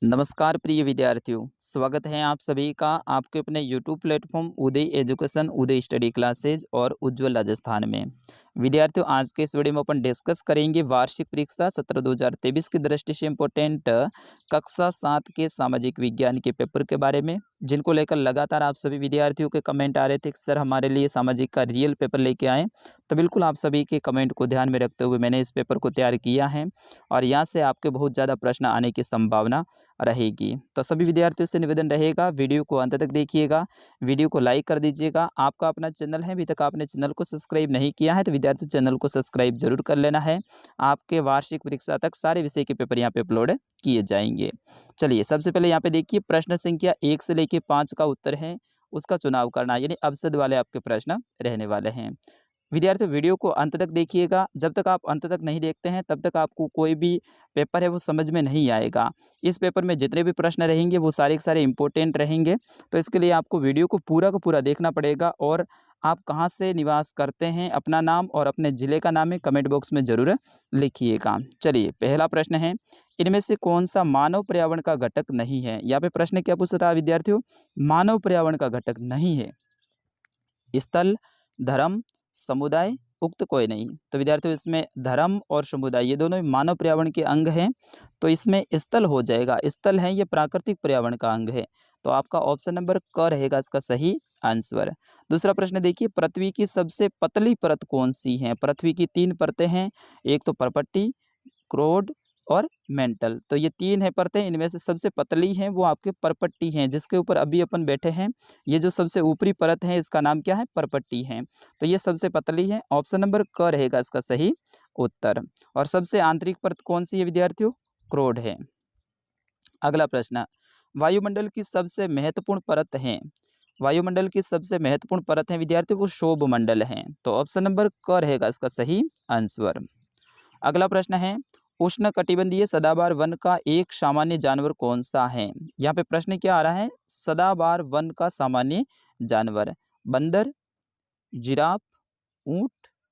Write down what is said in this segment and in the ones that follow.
नमस्कार प्रिय विद्यार्थियों, स्वागत है आप सभी का आपके अपने YouTube प्लेटफॉर्म उदय एजुकेशन, उदय स्टडी क्लासेज और उज्ज्वल राजस्थान में। विद्यार्थियों, आज के इस वीडियो में अपन डिस्कस करेंगे वार्षिक परीक्षा सत्र 2023 की दृष्टि से इम्पोर्टेंट कक्षा 7 के सामाजिक विज्ञान के पेपर के बारे में, जिनको लेकर लगातार आप सभी विद्यार्थियों के कमेंट आ रहे थे कि सर हमारे लिए सामाजिक का रियल पेपर लेके आएँ। तो बिल्कुल आप सभी के कमेंट को ध्यान में रखते हुए मैंने इस पेपर को तैयार किया है और यहाँ से आपके बहुत ज़्यादा प्रश्न आने की संभावना रहेगी। तो सभी विद्यार्थियों से निवेदन रहेगा, वीडियो को अंत तक देखिएगा, वीडियो को लाइक कर दीजिएगा। आपका अपना चैनल है, अभी तक आपने चैनल को सब्सक्राइब नहीं किया है तो विद्यार्थियों चैनल को सब्सक्राइब जरूर कर लेना है। आपके वार्षिक परीक्षा तक सारे विषय के पेपर यहाँ पे अपलोड किए जाएंगे। चलिए सबसे पहले यहाँ पे देखिए, प्रश्न संख्या 1 से लेके 5 का उत्तर है, उसका चुनाव करना, यानी अवसाद वाले आपके प्रश्न रहने वाले हैं। विद्यार्थियों, वीडियो को अंत तक देखिएगा। जब तक आप अंत तक नहीं देखते हैं तब तक आपको कोई भी पेपर है वो समझ में नहीं आएगा। इस पेपर में जितने भी प्रश्न रहेंगे वो सारे के सारे इंपॉर्टेंट रहेंगे। तो इसके लिए आपको वीडियो को पूरा का पूरा देखना पड़ेगा और आप कहाँ से निवास करते हैं, अपना नाम और अपने ज़िले का नाम है कमेंट बॉक्स में ज़रूर लिखिएगा। चलिए पहला प्रश्न है, इनमें से कौन सा मानव पर्यावरण का घटक नहीं है। यहाँ पे प्रश्न क्या पूछ रहा है विद्यार्थियों, मानव पर्यावरण का घटक नहीं है। स्थल, धर्म, समुदाय, उक्त कोई नहीं। तो विद्यार्थियों, इसमें धर्म और समुदाय ये दोनों ही मानव पर्यावरण के अंग हैं। तो इसमें स्थल हो जाएगा, स्थल है ये प्राकृतिक पर्यावरण का अंग है। तो आपका ऑप्शन नंबर क रहेगा इसका सही आंसर। दूसरा प्रश्न देखिए, पृथ्वी की सबसे पतली परत कौन सी है। पृथ्वी की 3 परतें हैं, एक तो परपट्टी, क्रोड और मेंटल। तो ये 3 है परतें, इनमें से सबसे पतली हैं वो आपके परपट्टी हैं, जिसके ऊपर अभी अपन बैठे हैं। ये जो सबसे ऊपरी परत है इसका नाम क्या है, परपट्टी है। तो ये सबसे पतली है, ऑप्शन नंबर क रहेगा इसका सही उत्तर। और सबसे आंतरिक परत कौन सी है विद्यार्थियों, क्रोड है। अगला प्रश्न, वायुमंडल की सबसे महत्वपूर्ण परत है। वायुमंडल की सबसे महत्वपूर्ण परत है विद्यार्थियों वो शोभ मंडल है। तो ऑप्शन नंबर क रहेगा इसका सही आंसर। अगला प्रश्न है, उष्णकटिबंधीय सदाबहार वन का एक सामान्य जानवर कौन सा है। यहाँ पे प्रश्न क्या आ रहा है, सदाबहार वन का सामान्य जानवर, बंदर, जिराफ, ऊंट,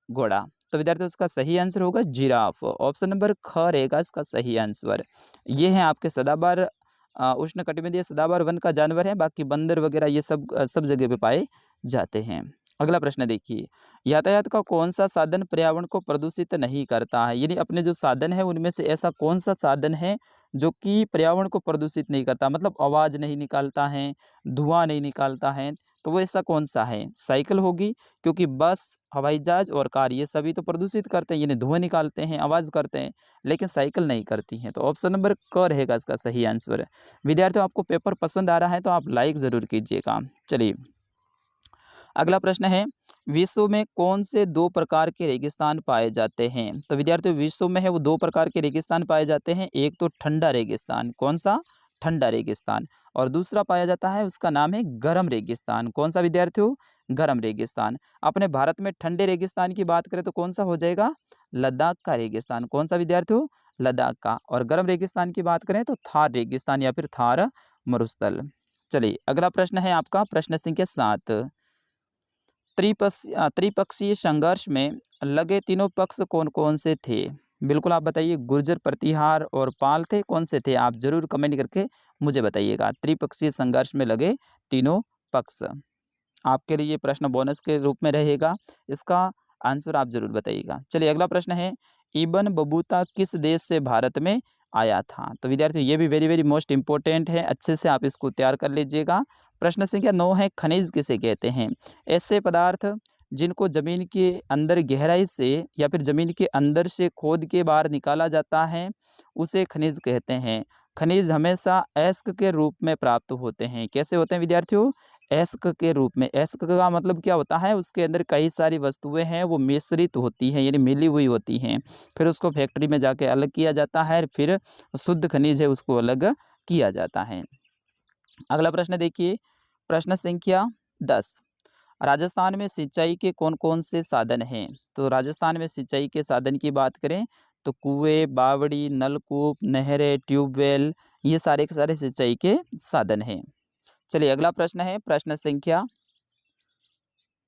घोड़ा। तो विद्यार्थियों इसका सही आंसर होगा जिराफ, ऑप्शन नंबर ख रहेगा इसका सही आंसर। ये है आपके सदाबहार उष्णकटिबंधीय सदाबहार वन का जानवर है, बाकी बंदर वगैरह ये सब जगह पे पाए जाते हैं। अगला प्रश्न देखिए, यातायात का कौन सा साधन पर्यावरण को प्रदूषित नहीं करता है। यानी अपने जो साधन है उनमें से ऐसा कौन सा साधन है जो कि पर्यावरण को प्रदूषित नहीं करता, मतलब आवाज़ नहीं निकालता है, धुआं नहीं निकालता है। तो वो ऐसा कौन सा है, साइकिल होगी, क्योंकि बस, हवाई जहाज और कार ये सभी तो प्रदूषित करते हैं, यानी धुआं निकालते हैं, आवाज़ करते हैं, लेकिन साइकिल नहीं करती हैं। तो ऑप्शन नंबर क रहेगा इसका सही आंसर। विद्यार्थियों, आपको पेपर पसंद आ रहा है तो आप लाइक ज़रूर कीजिएगा। चलिए अगला प्रश्न है, विश्व में कौन से 2 प्रकार के रेगिस्तान पाए जाते हैं। तो विद्यार्थियों, विश्व में है वो 2 प्रकार के रेगिस्तान पाए जाते हैं। एक तो ठंडा रेगिस्तान, कौन सा, ठंडा रेगिस्तान, और दूसरा पाया जाता है उसका नाम है गर्म रेगिस्तान। कौन सा विद्यार्थियों, गर्म रेगिस्तान। अपने भारत में ठंडे रेगिस्तान की बात करें तो कौन सा हो जाएगा, लद्दाख का रेगिस्तान। कौन सा विद्यार्थियों, लद्दाख का। और गर्म रेगिस्तान की बात करें तो थार रेगिस्तान या फिर थार मरुस्थल। चलिए अगला प्रश्न है आपका प्रश्न संख्या 7, त्रिपक्षीय संघर्ष में लगे तीनों पक्ष कौन कौन से थे। बिल्कुल आप बताइए, गुर्जर, प्रतिहार और पाल थे, कौन से थे, आप जरूर कमेंट करके मुझे बताइएगा। त्रिपक्षीय संघर्ष में लगे तीनों पक्ष, आपके लिए ये प्रश्न बोनस के रूप में रहेगा, इसका आंसर आप जरूर बताइएगा। चलिए अगला प्रश्न है, इब्न बतूता किस देश से भारत में आया था। तो विद्यार्थियों, ये भी वेरी वेरी मोस्ट इंपॉर्टेंट है, अच्छे से आप इसको तैयार कर लीजिएगा। प्रश्न संख्या 9 है, खनिज किसे कहते हैं। ऐसे पदार्थ जिनको जमीन के अंदर गहराई से या फिर जमीन के अंदर से खोद के बाहर निकाला जाता है उसे खनिज कहते हैं। खनिज हमेशा अयस्क के रूप में प्राप्त होते हैं। कैसे होते हैं विद्यार्थियों, अयस्क के रूप में। अयस्क का मतलब क्या होता है, उसके अंदर कई सारी वस्तुएं हैं वो मिश्रित होती हैं, यानी मिली हुई होती हैं। फिर उसको फैक्ट्री में जाके अलग किया जाता है, फिर शुद्ध खनिज है उसको अलग किया जाता है। अगला प्रश्न देखिए, प्रश्न संख्या 10, राजस्थान में सिंचाई के कौन कौन से साधन हैं। तो राजस्थान में सिंचाई के साधन की बात करें तो कुएं, बावड़ी, नलकूप, नहरें, ट्यूबवेल, ये सारे के सारे सिंचाई के साधन हैं। चलिए अगला प्रश्न है प्रश्न संख्या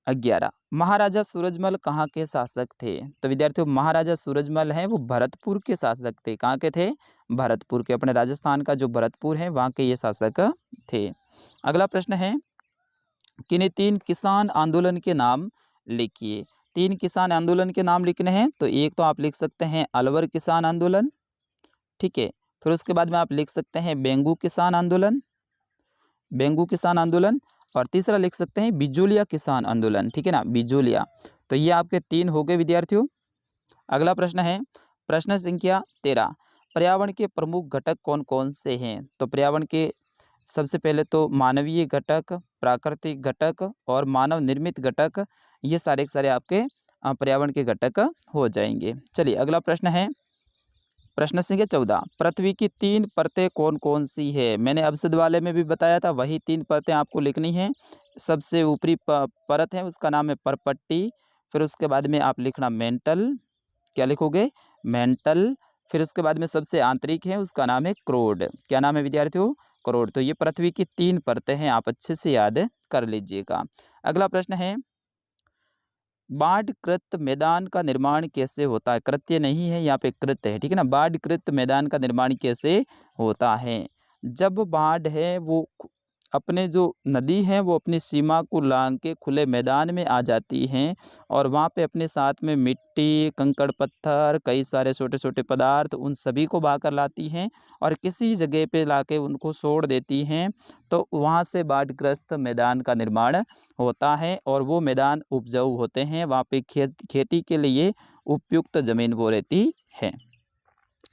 11 महाराजा सूरजमल कहाँ के शासक थे? तो विद्यार्थियों महाराजा सूरजमल हैं वो भरतपुर के शासक थे। कहाँ के थे? भरतपुर के, अपने राजस्थान का जो भरतपुर है वहाँ के ये शासक थे। अगला प्रश्न है, किन्हीं 3 किसान आंदोलन के नाम लिखिए। 3 किसान आंदोलन के नाम लिखने हैं तो एक तो आप लिख सकते हैं अलवर किसान आंदोलन, ठीक है। फिर उसके बाद में आप लिख सकते हैं बेंगू किसान आंदोलन, बेंगू किसान आंदोलन, और तीसरा लिख सकते हैं बिजोलिया किसान आंदोलन, ठीक है ना, बिजोलिया। तो ये आपके 3 हो गए विद्यार्थियों। अगला प्रश्न है, प्रश्न संख्या 13, पर्यावरण के प्रमुख घटक कौन कौन से हैं? तो पर्यावरण के सबसे पहले तो मानवीय घटक, प्राकृतिक घटक और मानव निर्मित घटक, ये सारे के सारे आपके पर्यावरण के घटक हो जाएंगे। चलिए अगला प्रश्न है, प्रश्न संख्या 14, पृथ्वी की 3 परतें कौन कौन सी है? मैंने अवसाद वाले में भी बताया था, वही 3 परतें आपको लिखनी है। सबसे ऊपरी परत है उसका नाम है परपट्टी, फिर उसके बाद में आप लिखना मेंटल, क्या लिखोगे? मेंटल। फिर उसके बाद में सबसे आंतरिक है उसका नाम है क्रोड। क्या नाम है विद्यार्थियों? क्रोड। तो ये पृथ्वी की 3 परतें हैं, आप अच्छे से याद कर लीजिएगा। अगला प्रश्न है, बाढ़कृत मैदान का निर्माण कैसे होता है? कृत्य नहीं है, यहाँ पे कृत है, ठीक है ना। बाढ़कृत मैदान का निर्माण कैसे होता है? जब बाढ़ है वो अपने जो नदी है वो अपनी सीमा को लांघ के खुले मैदान में आ जाती हैं और वहाँ पे अपने साथ में मिट्टी, कंकड़ पत्थर, कई सारे छोटे छोटे पदार्थ उन सभी को बहा कर लाती हैं और किसी जगह पे लाके उनको छोड़ देती हैं। तो वहाँ से बाढ़ग्रस्त मैदान का निर्माण होता है और वो मैदान उपजाऊ होते हैं, वहाँ पे खेती के लिए उपयुक्त ज़मीन वो रहती है।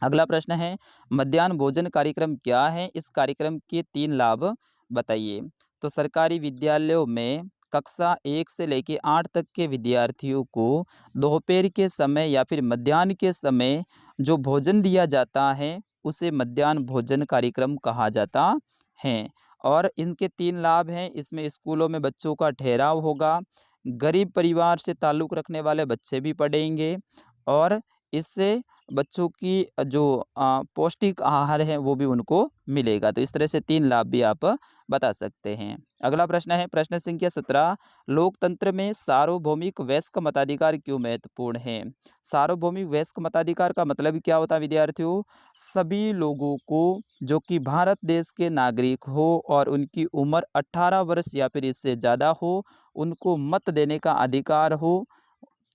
अगला प्रश्न है, मध्याह्न भोजन कार्यक्रम क्या है? इस कार्यक्रम के 3 लाभ बताइए। तो सरकारी विद्यालयों में कक्षा 1 से लेके 8 तक के विद्यार्थियों को दोपहर के समय या फिर मध्याह्न के समय जो भोजन दिया जाता है उसे मध्याह्न भोजन कार्यक्रम कहा जाता है। और इनके 3 लाभ हैं, इसमें स्कूलों में बच्चों का ठहराव होगा, गरीब परिवार से ताल्लुक़ रखने वाले बच्चे भी पढ़ेंगे और इससे बच्चों की जो पौष्टिक आहार है वो भी उनको मिलेगा। तो इस तरह से 3 लाभ भी आप बता सकते हैं। अगला प्रश्न है, प्रश्न संख्या 17, लोकतंत्र में सार्वभौमिक वयस्क मताधिकार क्यों महत्वपूर्ण है? सार्वभौमिक वयस्क मताधिकार का मतलब क्या होता है विद्यार्थियों? सभी लोगों को जो कि भारत देश के नागरिक हो और उनकी उम्र 18 वर्ष या फिर इससे ज़्यादा हो, उनको मत देने का अधिकार हो।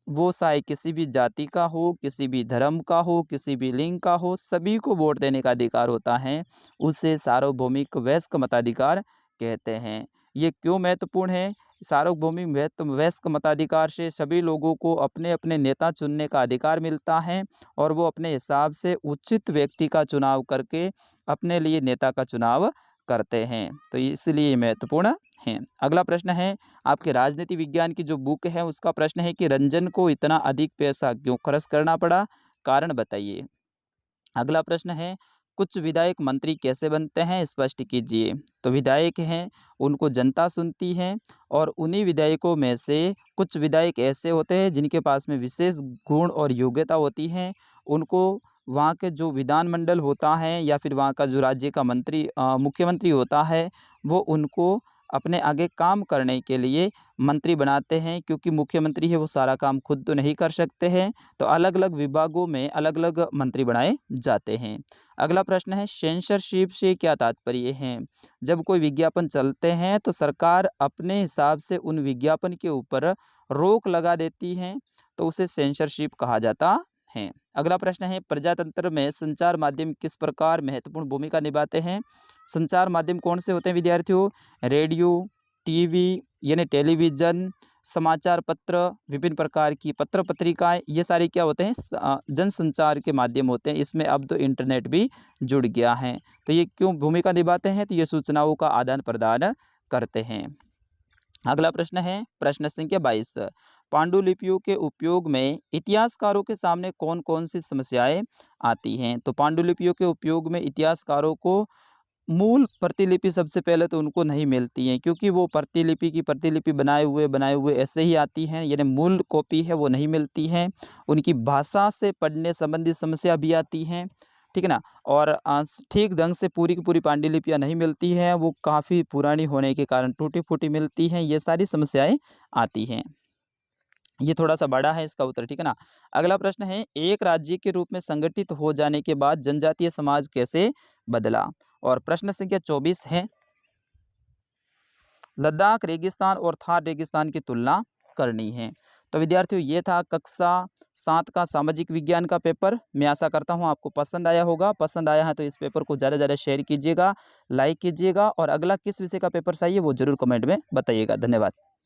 वो चाहे किसी भी जाति का हो, किसी भी धर्म का हो, किसी भी लिंग का हो, सभी को वोट देने का अधिकार होता है। उसे सार्वभौमिक वयस्क मताधिकार कहते हैं। ये क्यों महत्वपूर्ण है? सार्वभौमिक वयस्क मताधिकार से सभी लोगों को अपने अपने नेता चुनने का अधिकार मिलता है और वो अपने हिसाब से उचित व्यक्ति का चुनाव करके अपने लिए नेता का चुनाव करते हैं। तो इसलिए ये महत्वपूर्ण है। अगला प्रश्न है, आपके राजनीति विज्ञान की जो बुक है उसका प्रश्न है कि रंजन को इतना अधिक पैसा क्यों खर्च करना पड़ा? कारण बताइए। अगला प्रश्न है, कुछ विधायक मंत्री कैसे बनते हैं? स्पष्ट कीजिए। तो विधायक हैं उनको जनता चुनती है और उन्हीं विधायकों में से कुछ विधायक ऐसे होते हैं जिनके पास में विशेष गुण और योग्यता होती है। उनको वहाँ के जो विधानमंडल होता है या फिर वहाँ का जो राज्य का मुख्यमंत्री होता है वो उनको अपने आगे काम करने के लिए मंत्री बनाते हैं, क्योंकि मुख्यमंत्री है वो सारा काम खुद तो नहीं कर सकते हैं, तो अलग अलग विभागों में अलग अलग मंत्री बनाए जाते हैं। अगला प्रश्न है, सेंसरशिप से क्या तात्पर्य है? जब कोई विज्ञापन चलते हैं तो सरकार अपने हिसाब से उन विज्ञापन के ऊपर रोक लगा देती है, तो उसे सेंसरशिप कहा जाता है। अगला प्रश्न है, प्रजातंत्र में संचार माध्यम किस प्रकार महत्वपूर्ण भूमिका निभाते हैं? संचार माध्यम कौन से होते हैं विद्यार्थियों? रेडियो, टीवी यानी टेलीविज़न, समाचार पत्र, विभिन्न प्रकार की पत्र पत्रिकाएँ, ये सारे क्या होते हैं? जनसंचार के माध्यम होते हैं। इसमें अब तो इंटरनेट भी जुड़ गया है। तो ये क्यों भूमिका निभाते हैं? तो ये सूचनाओं का आदान प्रदान करते हैं। अगला प्रश्न है, प्रश्न संख्या 22, पांडुलिपियों के उपयोग में इतिहासकारों के सामने कौन कौन सी समस्याएं आती हैं? तो पांडुलिपियों के उपयोग में इतिहासकारों को मूल प्रतिलिपि सबसे पहले तो उनको नहीं मिलती हैं, क्योंकि वो प्रतिलिपि की प्रतिलिपि बनाए हुए ऐसे ही आती हैं, यानी मूल कॉपी है वो नहीं मिलती हैं। उनकी भाषा से पढ़ने संबंधी समस्या भी आती हैं, ठीक है ना? और ठीक ढंग से पूरी की पूरी पांडुलिपियाँ नहीं मिलती हैं, वो काफ़ी पुरानी होने के कारण टूटी-फूटी मिलती हैं, ये सारी समस्याएँ आती हैं। ये थोड़ा-सा बड़ा है इसका उत्तर, ठीक है ना? अगला प्रश्न है, एक राज्य के रूप में संगठित हो जाने के बाद जनजातीय समाज कैसे बदला? और प्रश्न संख्या 24 है, लद्दाख रेगिस्तान और थार रेगिस्तान की तुलना करनी है। तो विद्यार्थियों, ये था कक्षा 7 का सामाजिक विज्ञान का पेपर। मैं आशा करता हूँ आपको पसंद आया होगा। पसंद आया है तो इस पेपर को ज़्यादा से ज़्यादा शेयर कीजिएगा, लाइक कीजिएगा और अगला किस विषय का पेपर चाहिए वो ज़रूर कमेंट में बताइएगा। धन्यवाद।